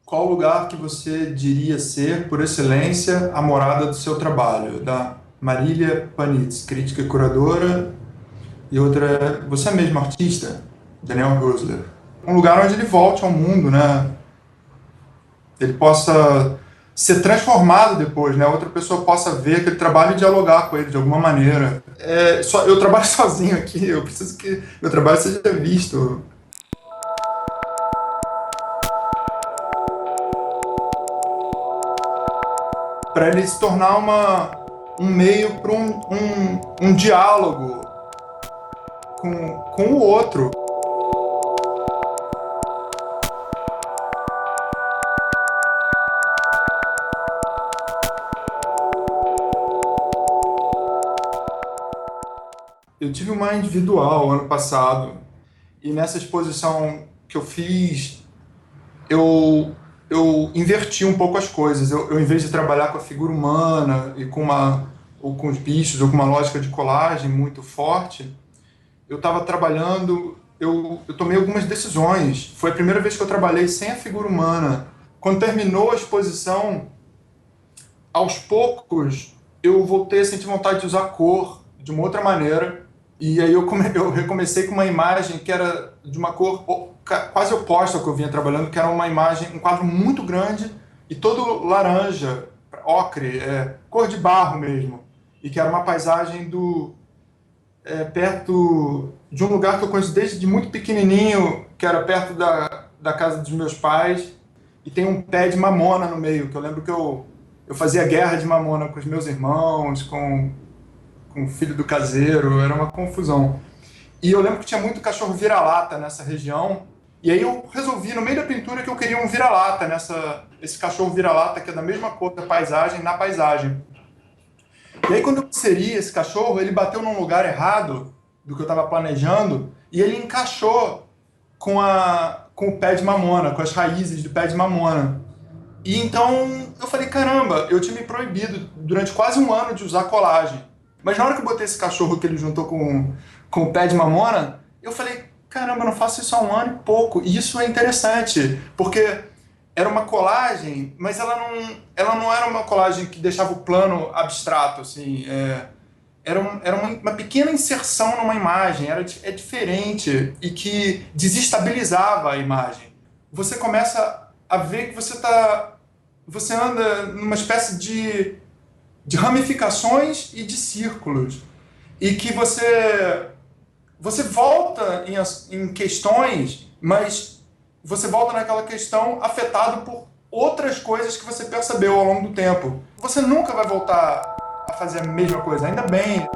Qual lugar que você diria ser, por excelência, a morada do seu trabalho? Da Marília Panitz, crítica e curadora, e outra é você é mesmo artista, Daniel Rosler. Um lugar onde ele volte ao mundo, né? Ele possa ser transformado depois, né? Outra pessoa possa ver aquele trabalho e dialogar com ele de alguma maneira. Eu trabalho sozinho aqui, eu preciso que meu trabalho seja visto. Para ele se tornar um meio para um diálogo com o outro. Eu tive uma individual ano passado, e nessa exposição que eu fiz, eu inverti um pouco as coisas. Eu, em vez de trabalhar com a figura humana e ou com os bichos, ou com uma lógica de colagem muito forte, eu estava trabalhando, eu tomei algumas decisões. Foi a primeira vez que eu trabalhei sem a figura humana. Quando terminou a exposição, aos poucos, eu voltei a sentir vontade de usar cor de uma outra maneira. E aí eu recomecei com uma imagem que era de uma cor quase oposta ao que eu vinha trabalhando, que era uma imagem, um quadro muito grande e todo laranja, ocre, cor de barro mesmo. E que era uma paisagem perto de um lugar que eu conheço desde muito pequenininho, que era perto da casa dos meus pais, e tem um pé de mamona no meio, que eu lembro que eu fazia guerra de mamona com os meus irmãos, com o filho do caseiro, era uma confusão. E eu lembro que tinha muito cachorro vira-lata nessa região, e aí eu resolvi, no meio da pintura, que eu queria um vira-lata, esse cachorro vira-lata que é da mesma cor da paisagem, na paisagem. E aí quando eu inseri esse cachorro, ele bateu num lugar errado do que eu estava planejando, e ele encaixou com o pé de mamona, com as raízes do pé de mamona. E então eu falei, caramba, eu tinha me proibido durante quase um ano de usar colagem. Mas na hora que eu botei esse cachorro que ele juntou com o pé de mamona, eu falei, caramba, eu não faço isso há um ano e pouco. E isso é interessante, porque era uma colagem, mas ela não era uma colagem que deixava o plano abstrato, assim. Era uma pequena inserção numa imagem, é diferente e que desestabilizava a imagem. Você começa a ver que você anda numa espécie de ramificações e de círculos, e que você volta em questões, mas você volta naquela questão afetado por outras coisas que você percebeu ao longo do tempo. Você nunca vai voltar a fazer a mesma coisa, ainda bem.